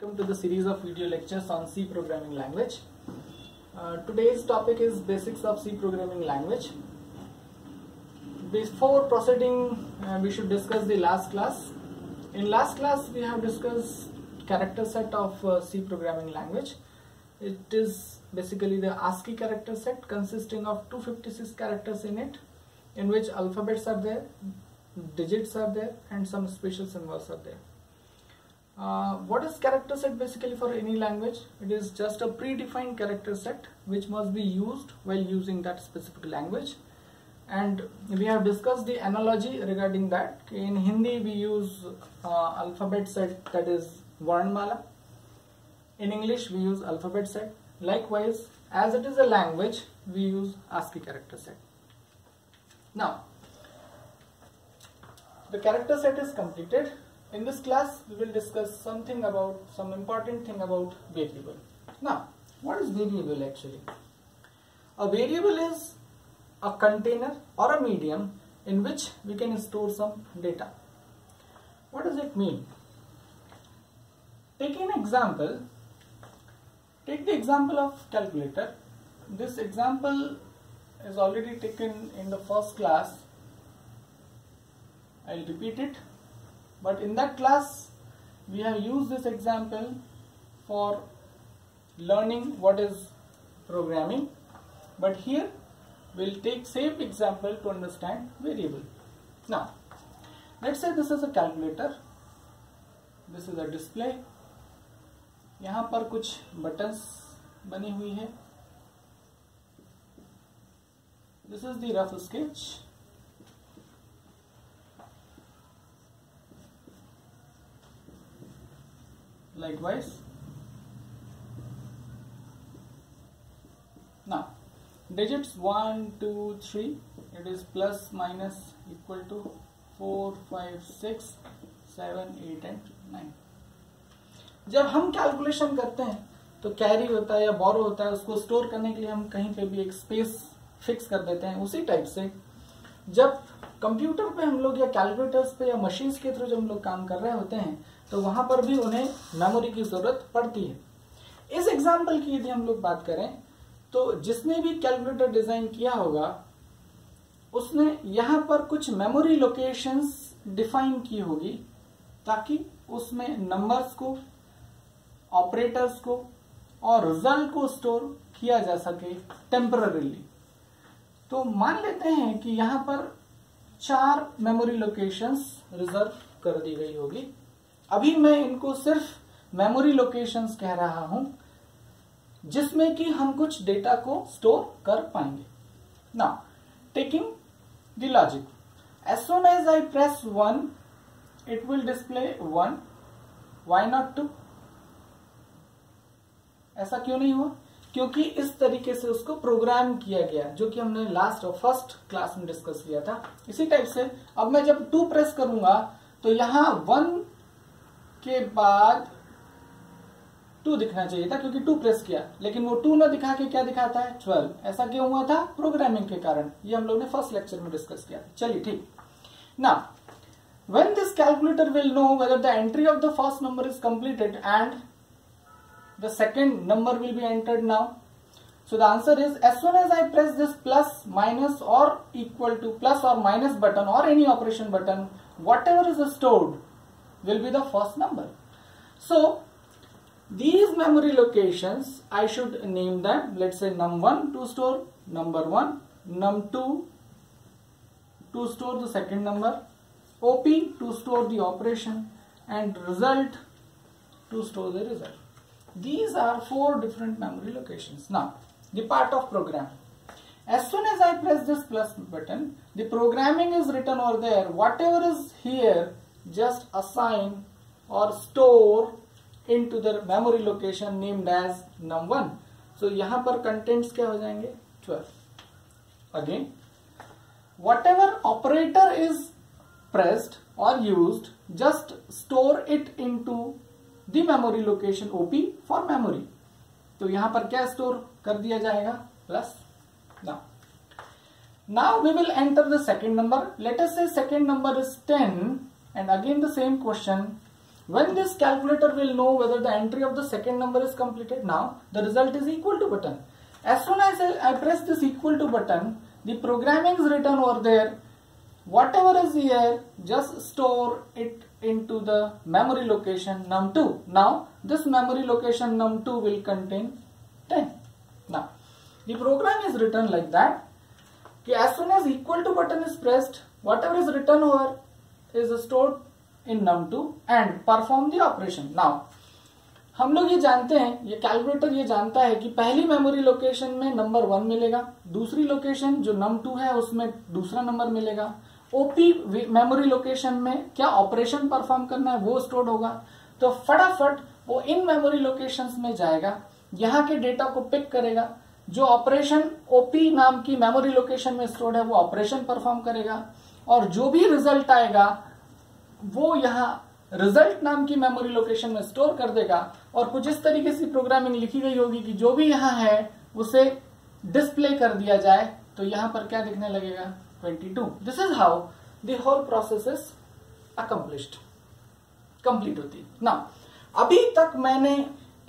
Welcome to the series of video lectures on C programming language. Today's topic is basics of C programming language. Before proceeding, we should discuss the last class. In last class, we have discussed character set of C programming language. It is basically the ASCII character set consisting of 256 characters in it, in which alphabets are there, digits are there, and some special symbols are there. What is character set basically for any language? It is just a predefined character set which must be used while using that specific language, and we have discussed the analogy regarding that. In Hindi we use alphabet set, that is Varnmala. In English we use alphabet set. Likewise, as it is a language, we use ASCII character set. Now, the character set is completed. In this class, we will discuss some important thing about variable. Now, what is variable actually? A variable is a container or a medium in which we can store some data. What does it mean? Take an example. Take the example of calculator. This example is already taken in the first class. I will repeat it. But in that class, we have used this example for learning what is programming. But here, we will take same example to understand variable. Now, let's say this is a calculator. This is a display. यहाँ पर कुछ buttons बनी हुई है. This is the rough sketch. Likewise, now digits 1, 2, 3, it is plus minus equal to 4, 5, 6, 7, 8 and 9. जब हम calculation करते हैं तो कैरी होता है या बोरो होता है, उसको स्टोर करने के लिए हम कहीं पे भी एक स्पेस फिक्स कर देते हैं. उसी टाइप से जब कंप्यूटर पे हम लोग या कैलकुलेटर्स पे या मशीन्स के थ्रू जब हम लोग काम कर रहे होते हैं तो वहां पर भी उन्हें मेमोरी की जरूरत पड़ती है. इस एग्जांपल की यदि हम लोग बात करें तो जिसने भी कैलकुलेटर डिजाइन किया होगा उसने यहां पर कुछ मेमोरी लोकेशंस डिफाइन की होगी ताकि उसमें नंबर्स को, ऑपरेटर्स को और रिजल्ट को स्टोर किया जा सके टेम्पररीली. तो मान लेते हैं कि यहां पर 4 मेमोरी लोकेशंस रिजर्व कर दी गई होगी. अभी मैं इनको सिर्फ मेमोरी लोकेशंस कह रहा हूं जिसमें कि हम कुछ डेटा को स्टोर कर पाएंगे. Now taking the logic, as soon as I press 1 it will display 1. Why not 2? ऐसा क्यों नहीं हुआ? क्योंकि इस तरीके से उसको प्रोग्राम किया गया, जो कि हमने लास्ट और फर्स्ट क्लास में डिस्कस किया था. इसी टाइप से अब मैं जब 2 प्रेस करूंगा तो यहां 1 के बाद 2 दिखना चाहिए था क्योंकि 2 प्रेस किया, लेकिन वो 2 ना दिखा के क्या दिखाता है 12. ऐसा क्यों हुआ था? प्रोग्रामिंग के कारण. ये हम लोग ने फर्स्ट लेक्चर में डिस्कस किया था. चलिए ठीक. Now when this calculator will know whether the entry of the first number is completed and the second number will be entered now. So the answer is, as soon as I press this plus, minus or equal to plus or minus button or any operation button, whatever is stored will be the first number. So these memory locations, I should name them. Let's say num1 to store number 1, num2 to store the second number, op to store the operation, and result to store the result. These are 4 different memory locations. Now, the part of program. As soon as I press this plus button, the programming is written over there. Whatever is here, just assign or store into the memory location named as num1. So, यहाँ पर contents क्या हो जाएंगे? 12. Again, whatever operator is pressed or used, just store it into the memory location OP for memory. तो यहां पर क्या store कर दिया जाएगा? Plus. Now we will enter the second number. Let us say second number is 10 And again the same question, When this calculator will know whether the entry of the second number is completed. Now the result is equal to button. As soon as I press this equal to button, the programming is written over there. Whatever is here, just store it into the memory location num2. Now this memory location num2 will contain 10. Now the program is written like that. As soon as equal to button is pressed, whatever is written over is stored in num2 and perform the operation. Now हम लोग ये जानते हैं, ये calculator ये जानता है कि पहली मेमोरी लोकेशन में नंबर 1 मिलेगा, दूसरी लोकेशन जो num2 है उसमें दूसरा नंबर मिलेगा, ओपी मेमोरी लोकेशन में क्या ऑपरेशन परफॉर्म करना है वो स्टोर होगा। तो फटाफट वो इन मेमोरी लोकेशंस में जाएगा, यहाँ के डेटा को पिक करेगा, जो ऑपरेशन ओपी नाम की मेमोरी लोकेशन में स्टोर्ड है वो ऑपरेशन परफॉर्म करेगा, और जो भी रिजल्ट आएगा वो यहाँ रिजल्ट नाम की मेमोरी लोकेशन में स्टोर कर देगा। और कुछ इस तरीके से प्रोग्रामिंग लिखी गई होगी कि जो भी यहाँ है उसे डिस्प्ले कर दिया जाए, तो यहाँ पर क्या दिखने लगेगा 22। This is how the whole process is accomplished, complete होती। ना अभी तक मैंने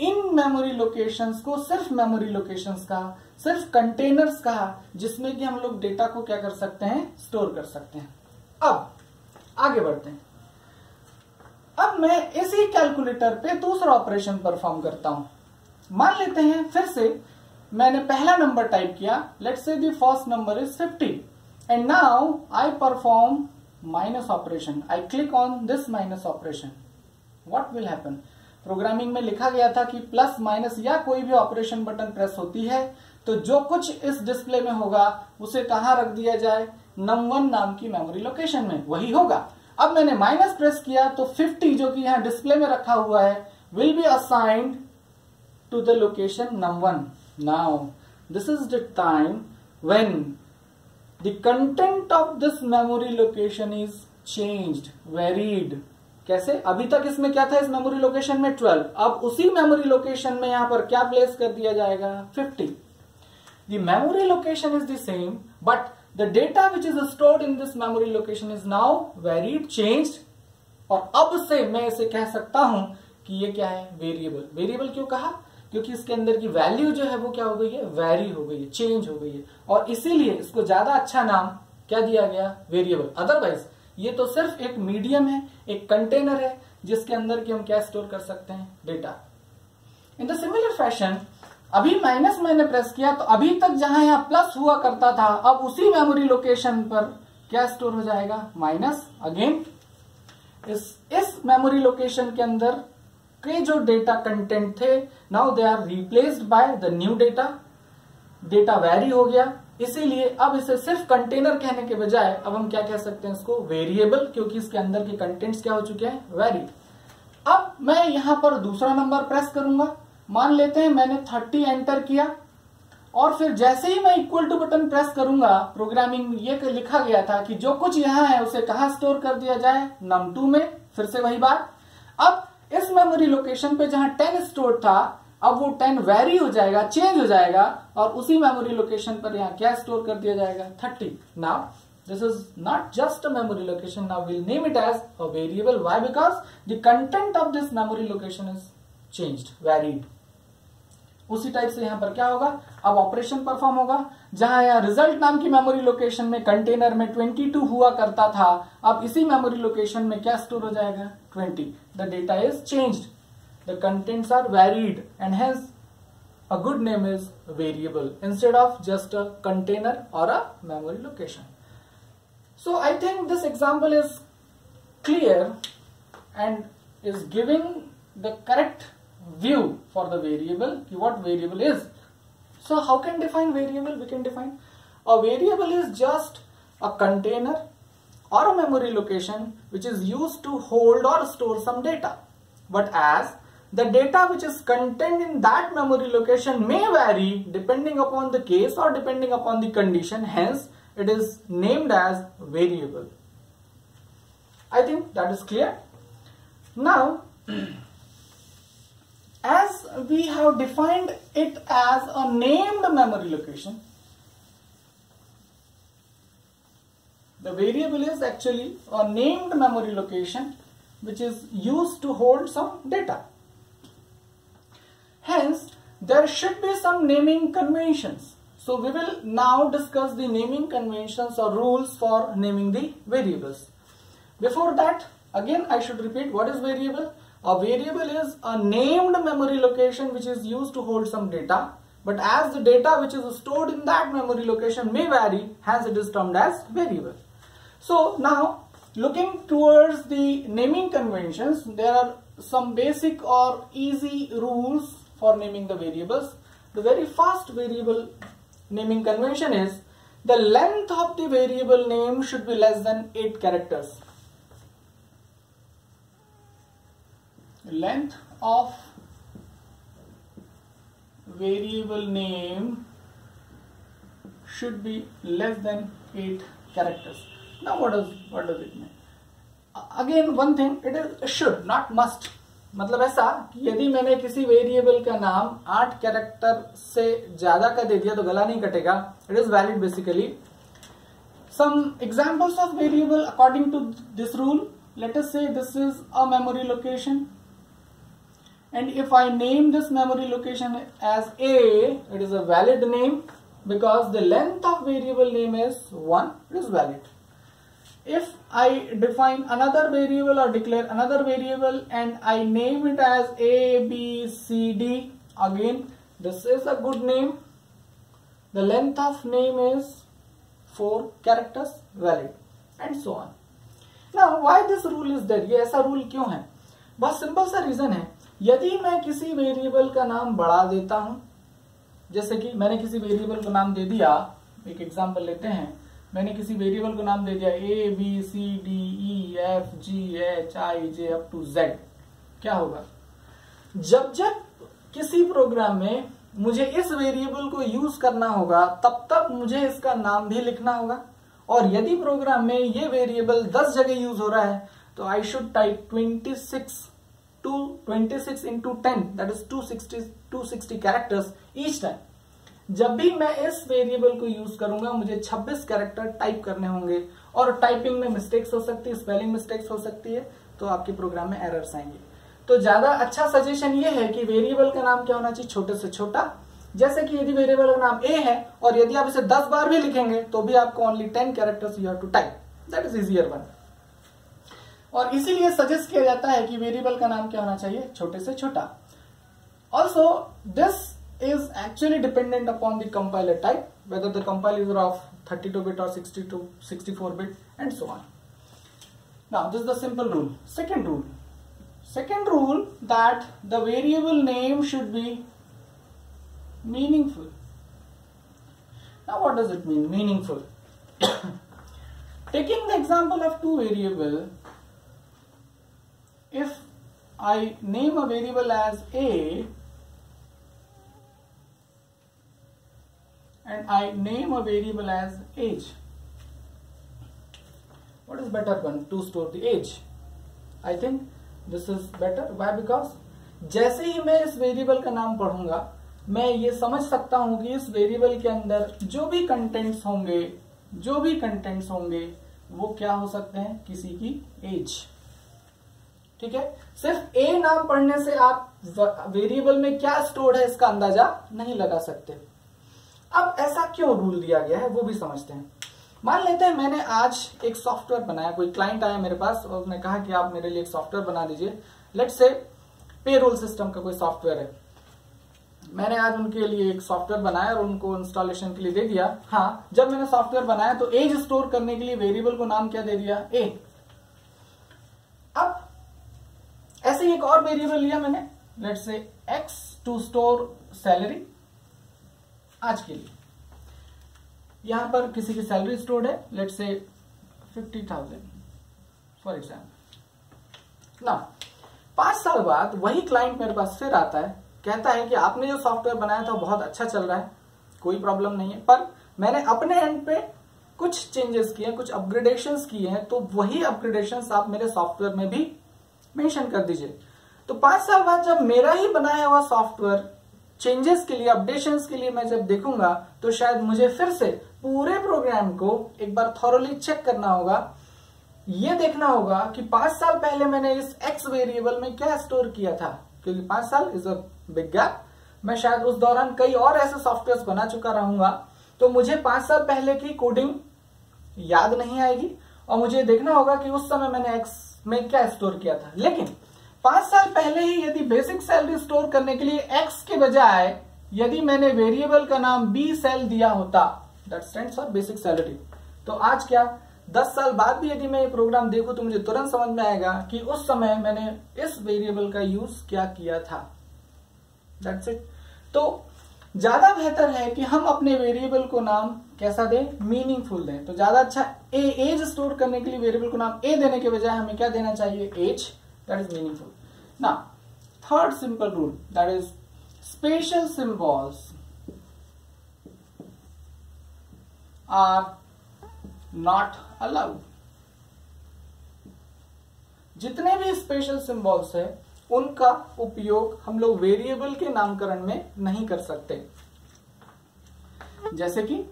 इन मेमोरी लोकेशंस को सिर्फ मेमोरी लोकेशंस का, सिर्फ कंटेनर्स कहा जिसमें कि हम लोग डेटा को क्या कर सकते हैं, स्टोर कर सकते हैं। अब आगे बढ़ते हैं। अब मैं इसी कैलकुलेटर पे दूसरा ऑपरेशन परफॉर्म करता हूं। मान लेते हैं फिर से मैंने पहला नंबर टाइप किया, let's say the first number is 50 and now I perform minus operation. I click on this minus operation. What will happen? Programming में लिखा गया था कि प्लस माइनस या कोई भी ऑपरेशन बटन प्रेस होती है तो जो कुछ इस डिस्प्ले में होगा उसे कहां रख दिया जाए, num1 नाम की मेमोरी लोकेशन में, वही होगा। अब मैंने माइनस प्रेस किया तो 50 जो कि यहां डिस्प्ले में रखा हुआ है will be assigned to the location num1। Now this is the time when the content of this memory location is changed, varied. कैसे? अभी तक इसमें क्या था, इस मेमोरी लोकेशन में 12, अब उसी मेमोरी लोकेशन में यहां पर क्या प्लेस कर दिया जाएगा, 50। The memory location is the same but the data which is stored in this memory location is now varied, changed। और अब से मैं इसे कह सकता हूं कि ये क्या है, वेरिएबल। वेरिएबल क्यों कहा? क्योंकि इसके अंदर की वैल्यू जो है वो क्या हो गई है, वेरी हो गई है, चेंज हो गई है, और इसीलिए इसको ज्यादा अच्छा नाम क्या दिया गया, वेरिएबल। अदरवाइज ये तो सिर्फ एक मीडियम है, एक कंटेनर है जिसके अंदर की हम क्या स्टोर कर सकते हैं, data. In the similar fashion अभी माइनस मैंने प्रेस किया तो अभी तक जहां यहां प्लस हुआ करता था अब उसी मेमोरी लोकेशन पर क्या स्टोर हो जाएगा, माइनस। अगेन इस मेमोरी लोकेशन के अंदर के जो डेटा कंटेंट थे now they are replaced by the new data. Data vary हो गया, इसीलिए अब इसे सिर्फ कंटेनर कहने के बजाय अब हम क्या कह सकते हैं इसको, वेरिएबल, क्योंकि इसके अंदर के कंटेंट्स क्या हो चुके हैं, वेरी। अब मैं यहां पर दूसरा नंबर प्रेस करूंगा। मान लेते हैं मैंने 30 एंटर किया और फिर जैसे ही मैं इक्वल टू बटन प्रेस करूंगा, प्रोग्रामिंग में ये लिखा गया था कि जो कुछ यहां है उसे कहां स्टोर कर दिया जाए, num2 में। फिर से वही बात, अब इस मेमोरी लोकेशन पे जहां 10 स्टोर था अब वो 10 वेरी हो जाएगा, चेंज हो जाएगा, और उसी मेमोरी लोकेशन पर यहां क्या स्टोर कर दिया जाएगा, 30। Now this is not just a memory location, now we'll name it as a variable। why? Because the content of this memory location is changed, varied। उसी टाइप से यहां पर क्या होगा, अब ऑपरेशन परफॉर्म होगा। जहां यहां रिजल्ट नाम की मेमोरी लोकेशन में कंटेनर में 22 हुआ करता था, अब इसी मेमोरी लोकेशन में क्या स्टोर हो जाएगा, 20। The data is changed, the contents are varied and hence a good name is variable instead of just a container or a memory location। So I think this example is clear and is giving the correct view for the variable, what variable is। So how can define variable? We can define a variable is just a container or a memory location which is used to hold or store some data, but as the data which is contained in that memory location may vary depending upon the case or depending upon the condition, hence it is named as variable। I think that is clear। Now as we have defined it as a named memory location, the variable is actually a named memory location which is used to hold some data. Hence, there should be some naming conventions. So we will now discuss the naming conventions or rules for naming the variables. Before that, again I should repeat, what is variable? A variable is a named memory location which is used to hold some data, but as the data which is stored in that memory location may vary, hence it is termed as variable. So now, looking towards the naming conventions, there are some basic or easy rules for naming the variables. The very first variable naming convention is the length of the variable name should be less than 8 characters. Length of variable name should be less than 8 characters. Now what does it mean? Again one thing, it is should, not must. मतलब ऐसा कि यदि मैंने किसी variable का नाम 8 character से ज्यादा का दे दिया तो गला नहीं कटेगा. It is valid basically. Some examples of variable according to this rule. Let us say this is a memory location, and if I name this memory location as A, it is a valid name because the length of variable name is 1. It is valid. If I define another variable or declare another variable and I name it as A, B, C, D, again this is a good name. The length of name is 4 characters, valid, and so on. Now why this rule is there? ये ऐसा rule क्यों है? बहुत simple सा reason है. यदि मैं किसी वेरिएबल का नाम बढ़ा देता हूं, जैसे कि मैंने किसी वेरिएबल को नाम दे दिया, एक एग्जांपल लेते हैं, मैंने किसी वेरिएबल को नाम दे दिया A, B, C, D, E, F, G, H, I, J up to Z. क्या होगा? जब जब किसी प्रोग्राम में मुझे इस वेरिएबल को यूज करना होगा तब तक मुझे इसका नाम भी लिखना होगा. और यदि प्रोग्राम में ये वेरिएबल 10 जगह यूज हो रहा है तो I should type 26 into 10, that is 260 characters each time. जब भी मैं इस वेरिएबल को यूज करूंगा मुझे 26 कैरेक्टर टाइप करने होंगे और टाइपिंग में मिस्टेक्स हो सकती है, स्पेलिंग मिस्टेक्स हो सकती है, तो आपके प्रोग्राम में एरर्स आएंगे. तो ज्यादा अच्छा सजेशन ये है कि वेरिएबल का नाम क्या होना चाहिए? छोटे से छोटा. जैसे कि यदि वेरिएबल का नाम A है और यदि आप इसे 10 बार भी लिखेंगे तो भी आपको only 10 characters you have to type. That is easier one. और इसीलिए सजेस्ट किया जाता है कि वेरिएबल का नाम क्या होना चाहिए? छोटे से छोटा. Also this is actually dependent upon the compiler type, whether the compiler is of 32-bit or 64-bit and so on. Now this is the simple rule. Second rule that the variable name should be meaningful. Now what does it mean, meaningful? Taking the example of two variables, if I name a variable as A and I name a variable as age, what is better one to store the age? I think this is better. Why? Because जैसे ही मैं इस variable का नाम पढ़ूंगा मैं ये समझ सकता हूं कि इस वेरिएबल के अंदर जो भी कंटेंट्स होंगे वो क्या हो सकते हैं? किसी की एज. ठीक है. सिर्फ ए नाम पढ़ने से आप वेरिएबल में क्या स्टोर्ड है इसका अंदाजा नहीं लगा सकते. अब ऐसा क्यों रूल दिया गया है वो भी समझते हैं. मान लेते हैं मैंने आज एक सॉफ्टवेयर बनाया, कोई क्लाइंट आया मेरे पास और उसने कहा कि आप मेरे लिए एक सॉफ्टवेयर बना दीजिए. लेट्स से पेरोल सिस्टम का कोई सॉफ्टवेयर है. मैंने आज उनके लिए एक सॉफ्टवेयर बनाया और उनको इंस्टॉलेशन के लिए दे दिया. हाँ, जब मैंने सॉफ्टवेयर बनाया तो एज स्टोर करने के लिए वेरिएबल को नाम क्या दे दिया? ए. अब ऐसे ही एक और वेरिएबल लिया मैंने, let's say x, to store salary आज के लिए. यहां पर किसी की सैलरी स्टोर्ड है, लेट्स से 50,000 फॉर एग्जाम्पल. ना 5 साल बाद वही क्लाइंट मेरे पास फिर आता है, कहता है कि आपने जो सॉफ्टवेयर बनाया था बहुत अच्छा चल रहा है, कोई प्रॉब्लम नहीं है, पर मैंने अपने एंड पे कुछ चेंजेस किए, कुछ अपग्रेडेशंस किए हैं, तो वही अपग्रेडेशंस आप मेरे सॉफ्टवेयर में भी मेंशन कर दीजिए. तो 5 साल बाद जब मेरा ही बनाया हुआ सॉफ्टवेयर चेंजेस के लिए, अपडेशंस के लिए मैं जब देखूंगा तो शायद मुझे फिर से पूरे प्रोग्राम को एक बार थॉरोली चेक करना होगा ये देखना होगा कि 5 साल पहले मैंने इस x वेरिएबल में क्या स्टोर किया था, क्योंकि 5 साल इज अ बिग गैप। मैं शायद उस दौरान कई और ऐसे सॉफ्टवेयर बना चुका रहूंगा, तो मुझे 5 साल पहले की कोडिंग याद नहीं आएगी और मुझे देखना होगा कि उस समय मैंने x में क्या स्टोर किया था। लेकिन 5 साल पहले ही यदि बेसिक सैलरी स्टोर करने के लिए x के बजाय यदि मैंने वेरिएबल का नाम b सेल दिया होता, that stands for basic salary, तो आज क्या 10 साल बाद भी यदि मैं ये प्रोग्राम देखूं तो मुझे तुरंत समझ में आएगा कि उस समय मैंने इस वेरिएबल का यूज क्या किया था। That's it. तो ज्यादा बेहतर है कि हम अपने वेरिएबल को नाम कैसा दें, मीनिंगफुल दें। तो ज्यादा अच्छा एज स्टोर करने के लिए वेरिएबल को नाम ए देने के बजाय हमें क्या देना चाहिए, age, that is meaningful. Now third simple rule, that is special symbols are not allowed. जितने भी स्पेशल सिंबल्स है उनका उपयोग हम लोग वेरिएबल के नामकरण में नहीं कर सकते। जैसे कि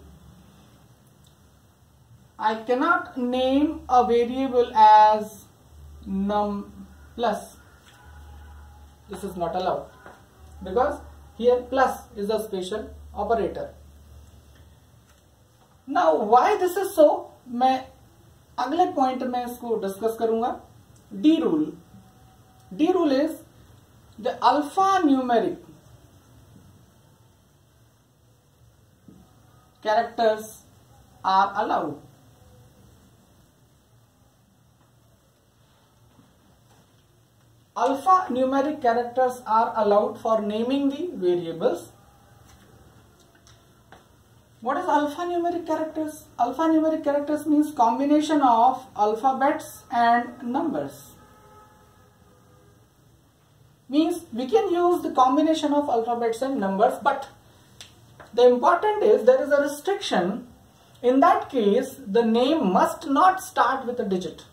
I cannot name a variable as num plus. This is not allowed because here plus is a special operator. Now why this is so, मैं अगले पॉइंट में इसको डिस्कस करूंगा। The rule, the rule is the alpha numeric characters are allowed. Alpha numeric characters are allowed for naming the variables. What is alphanumeric characters? Alphanumeric characters means combination of alphabets and numbers. Means we can use the combination of alphabets and numbers, but the important is there is a restriction. In that case, the name must not start with a digit.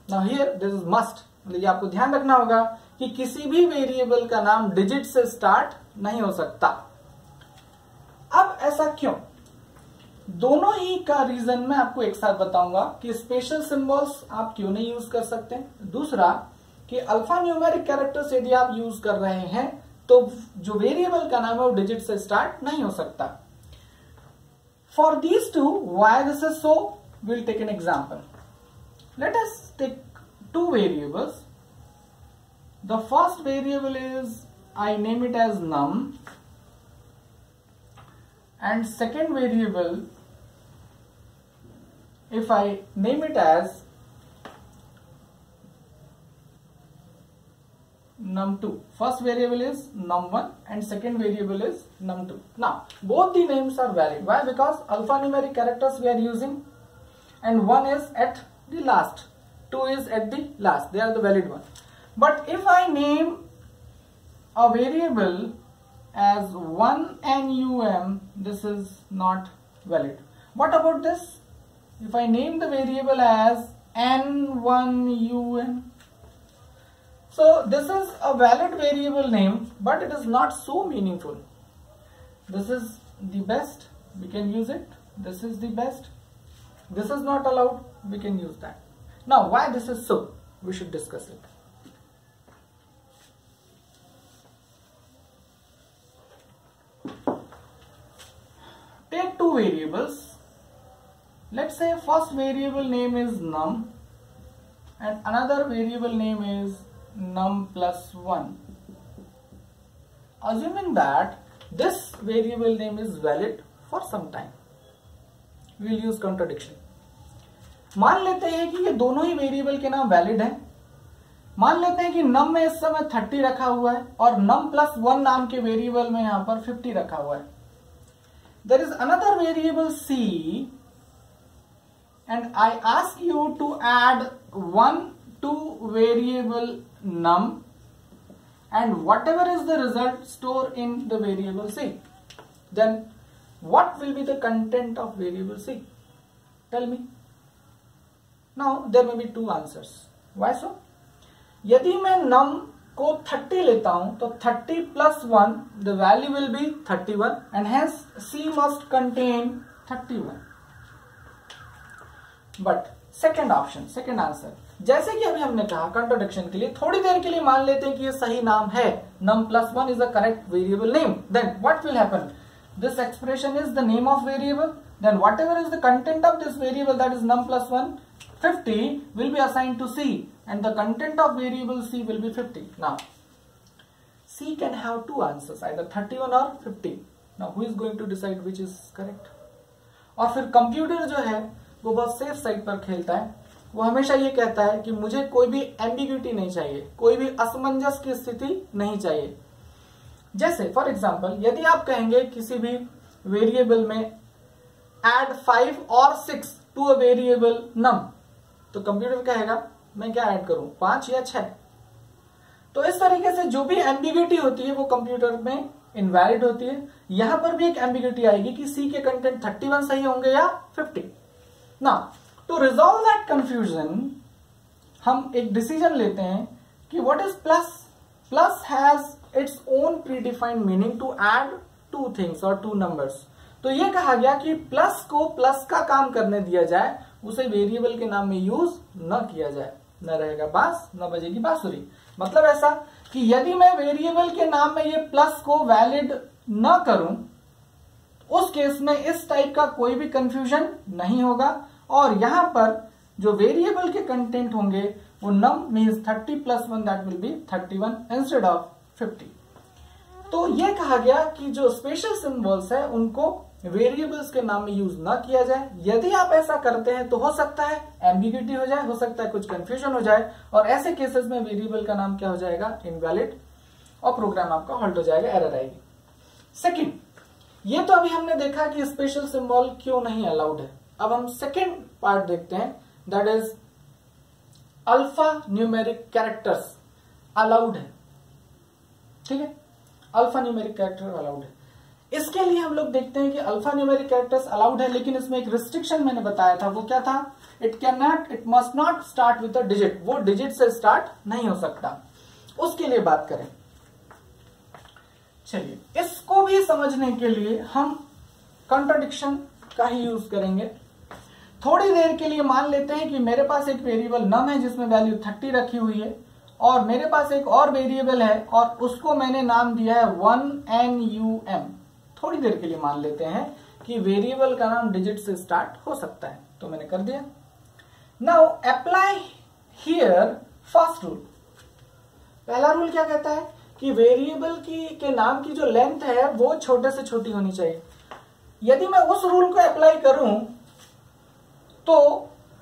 Now here this is must. मतलब आपको ध्यान रखना होगा कि किसी भी variable का नाम डिजिट से स्टार्ट नहीं हो सकता। अब ऐसा क्यों? दोनों ही का रीजन मैं आपको एक साथ बताऊंगा कि स्पेशल सिंबल्स आप क्यों नहीं यूज कर सकते। दूसरा कि अल्फा न्यूमेरिक कैरेक्टर्स यदि आप यूज कर रहे हैं तो जो वेरिएबल का नाम है वो डिजिट से स्टार्ट नहीं हो सकता। For these two why this is so, will take an example. Let us take two variables. The first variable is, I name it as num, and second variable, if I name it as num2. First variable is num1 and second variable is num2. Now both the names are valid. Why? Because alphanumeric characters we are using and one is at the last, 2 is at the last, they are the valid one. But if I name a variable as 1num, this is not valid. What about this? If I name the variable as n1un, so this is a valid variable name, but it is not so meaningful. This is the best, we can use it. This is the best, this is not allowed, we can use that. Now why this is so, we should discuss it. Take two variables. Let's say first variable name is num and another variable name is num plus 1. Assuming that this variable name is valid for some time, we will use contradiction. मान लेते हैं कि ये दोनों ही variable के नाम valid हैं। मान लेते हैं कि नम में इस समय 30 रखा हुआ है और num plus 1 नाम के वेरिएबल में यहां पर 50 रखा हुआ है। There is another variable c and I ask you to add 1 to variable num and whatever is the result store in the variable c. Then what will be the content of variable c? Tell me. Now there may be two answers. Why so? यदि मैं num को 30 लेता हूं तो 30 plus 1, the value will be 31 and hence c must contain 31. But second option, second answer. जैसे कि अभी हमने कहा कंट्रोडिक्शन के लिए थोड़ी देर के लिए मान लेते हैं कि ये सही नाम है, num+1 is a correct variable name, then what will happen? This expression is the name of variable, then whatever is the content of this variable, that is num+1, 50 will be assigned to C, and the content of variable C will be 50. Now C can have two answers, either 31 or 50. Now who is going to decide which is correct? और फिर computer जो है वो बहुत safe side पर खेलता है, वो हमेशा ये कहता है कि मुझे कोई भी एम्बिग्यूटी नहीं चाहिए, कोई भी असमंजस की स्थिति नहीं चाहिए। जैसे फॉर एग्जांपल यदि आप कहेंगे किसी भी वेरिएबल में add 5 और 6 टू अ वेरिएबल num, तो कंप्यूटर कहेगा मैं क्या ऐड करूं, 5 या 6। तो इस तरीके से जो भी एम्बिग्यूटी होती है वो कंप्यूटर में इनवैलिड होती है। यहां पर भी एक एम्बिग्यूटी आएगी कि सी के कंटेंट 31 सही होंगे या 50। ना टू रिजॉल्व दैट कंफ्यूजन हम एक डिसीजन लेते हैं कि what is plus. Plus has its own predefined meaning to add two things और टू नंबर्स। तो ये कहा गया कि प्लस को प्लस का काम करने दिया जाए, उसे वेरिएबल के नाम में यूज न किया जाए। न रहेगा बांस न बजेगी बांसुरी। मतलब ऐसा कि यदि मैं वेरिएबल के नाम में ये प्लस को वैलिड न करूं, उस केस में इस टाइप का कोई भी कंफ्यूजन नहीं होगा। और यहां पर जो वेरिएबल के कंटेंट होंगे वो num means 30 + 1 that will be 31 instead of 50। तो ये कहा गया कि जो स्पेशल सिंबल्स है उनको वेरिएबल्स के नाम में यूज ना किया जाए। यदि आप ऐसा करते हैं तो हो सकता है एम्बिग्यूटी हो जाए, हो सकता है कुछ कंफ्यूजन हो जाए, और ऐसे केसेस में वेरिएबल का नाम क्या हो जाएगा, इनवैलिड, और प्रोग्राम आपका हॉल्ट हो जाएगा, एरर आएगी। सेकंड, ये तो अभी हमने देखा कि स्पेशल सिंबल क्यों नहीं अलाउड है। अब हम सेकंड पार्ट देखते हैं, that is alpha numeric characters allowed है। ठीक है, अल्फा न्यूमेरिक कैरेक्टर अलाउड है। इसके लिए हम लोग देखते हैं कि अल्फा न्यूमेरिक कैरेक्टर्स अलाउड है, लेकिन इसमें एक रिस्ट्रिक्शन मैंने बताया था, वो क्या था, it must not start with a digit, वो डिजिट से स्टार्ट नहीं हो सकता। उसके लिए बात करें, चलिए इसको भी समझने के लिए हम कॉन्ट्राडिक्शन का ही यूज करेंगे। थोड़ी देर के लिए मान लेते हैं कि मेरे पास एक वेरिएबल num है जिसमें वैल्यू 30 रखी हुई है, और मेरे पास एक और वेरिएबल है और उसको मैंने नाम दिया है 1num। थोड़ी देर के लिए मान लेते हैं कि वेरिएबल का नाम डिजिट से स्टार्ट हो सकता है, तो मैंने कर दिया। Now apply here first rule. पहला रूल क्या कहता है कि वेरिएबल के नाम की जो लेंथ है वो छोटे से छोटी होनी चाहिए। यदि मैं उस रूल को अप्लाई करूं तो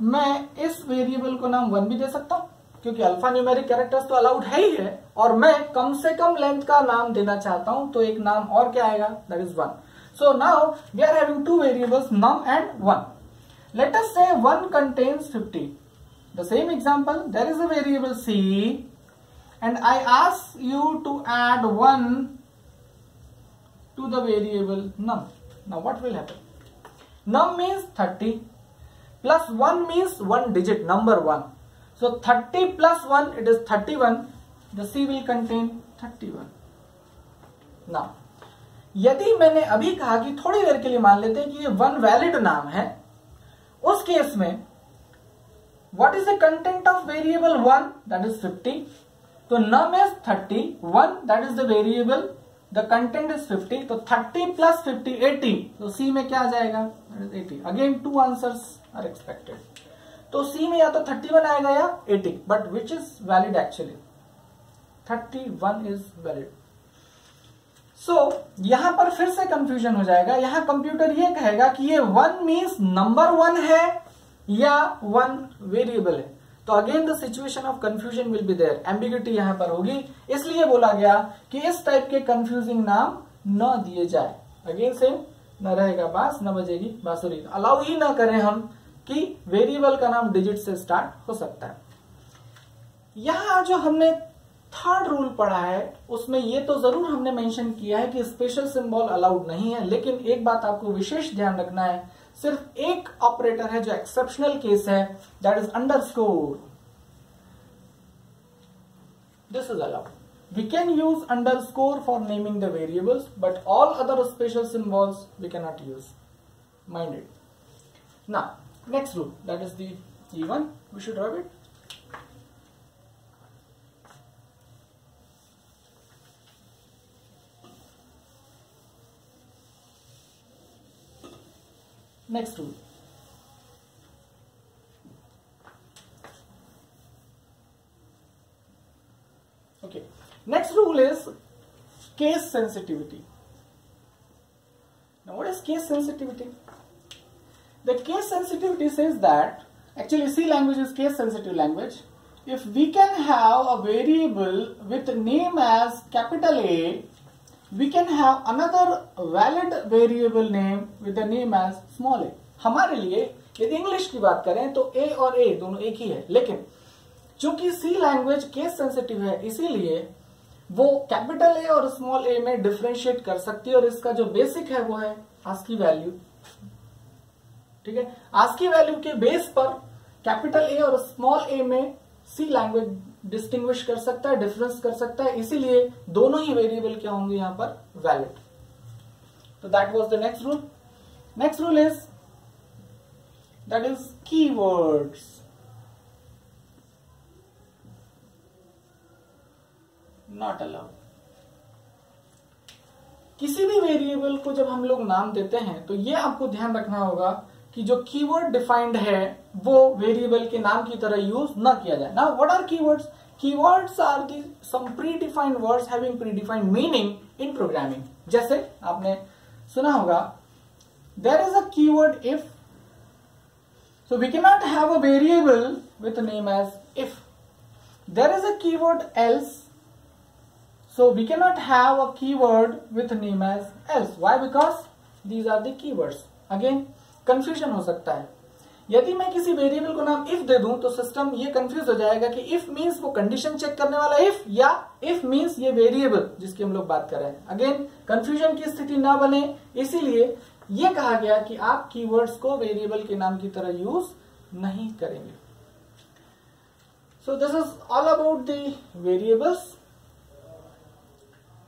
मैं इस वेरिएबल को नाम 1 भी दे सकता हूं, क्योंकि अल्फा न्यूमेरिक कैरेक्टर्स तो अलाउड है ही है, और मैं कम से कम लेंथ का नाम देना चाहता हूं, तो एक नाम और क्या आएगा, that is 1। So now we are having two variables num and 1. Let us say 1 contains 50. The same example, there is a variable c and I ask you to add 1 to the variable num. Now what will happen? Num means 30 plus 1 means one digit, number 1. So 30 plus 1, it is 31. The C will contain 31. Now, यदि मैंने अभी कहा कि थोड़ी देर के लिए मान लेते हैं कि ये 1 वैलिड नाम है, उस केस में what is the content of variable 1? That is 50. तो num is 30, 1 that is the variable, the content is 50. तो 30 plus 50, 80. तो C में क्या आ जाएगा? That is 80. Again, 2 answers are expected. तो C में या तो 31 आएगा या 80, but which is valid actually? 31 is valid. So यहां पर फिर से कंफ्यूजन हो जाएगा। यहां कंप्यूटर ये कहेगा कि ये 1 मीन्स नंबर 1 है या 1 वेरिएबल है। तो again the situation of confusion will be there, ambiguity यहां पर होगी। इसलिए बोला गया कि इस टाइप के कंफ्यूजिंग नाम न दिए जाए। अगेन से न रहेगा बांस न बजेगी बांसुरी, अलाउ ही न करें हम कि वेरिएबल का नाम डिजिट से स्टार्ट हो सकता है। यहां जो हमने थर्ड रूल पढ़ा है उसमें ये तो जरूर हमने मेंशन किया है कि स्पेशल सिंबल अलाउड नहीं है, लेकिन एक बात आपको विशेष ध्यान रखना है, सिर्फ एक ऑपरेटर है जो एक्सेप्शनल केस है, that is underscore. This is allowed. We can use underscore for naming the variables, but all other special symbols we cannot use. Mind it. Now, next rule, that is the even we should have it. Next rule. Okay. Next rule is case sensitivity. Now, what is case sensitivity? The case sensitivity says that actually C language is case sensitive language. If we can have a variable with name as capital A, we can have another valid variable name with the name as small a. हमारे लिए यदि English की बात करें तो A और A दोनों एक ही है, लेकिन चूंकि C लैंग्वेज केस सेंसिटिव है इसीलिए वो कैपिटल ए और स्मॉल ए में डिफरेंशिएट कर सकती है और इसका जो बेसिक है वो है आस्की वैल्यू। ठीक है, आस्की वैल्यू के बेस पर कैपिटल ए और स्मॉल ए में सी लैंग्वेज डिस्टिंग्विश कर सकता है, डिफरेंस कर सकता है, इसीलिए दोनों ही वेरिएबल क्या होंगे यहां पर वैलिड। तो that was the next rule. Next rule is that is keywords. Not allowed. किसी भी वेरिएबल को जब हम लोग नाम देते हैं तो ये आपको ध्यान रखना होगा कि जो कीवर्ड डिफाइंड है वो वेरिएबल के नाम की तरह यूज न किया जाए। Now what are keywords? Keywords are the some predefined words having predefined meaning in programming. जैसे आपने सुना होगा there is a keyword if, so we can not have a variable with name as if. There is a keyword else, so we cannot have a keyword with name as else. Why? Because these are the keywords. Again confusion हो सकता है। यदि मैं किसी variable को नाम if दे दूं तो सिस्टम ये कंफ्यूज हो जाएगा कि if मीन्स वो कंडीशन चेक करने वाला if, या if मीन्स ये वेरिएबल जिसकी हम लोग बात कर रहे हैं। अगेन कंफ्यूजन की स्थिति ना बने इसीलिए ये कहा गया कि आप कीवर्ड्स को वेरिएबल के नाम की तरह यूज नहीं करेंगे। So this is all about the variables.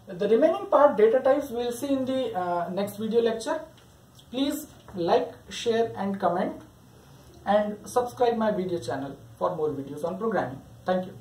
The remaining part, data types, we will see in the next video lecture. Please like, share and comment and subscribe my video channel for more videos on programming. Thank you.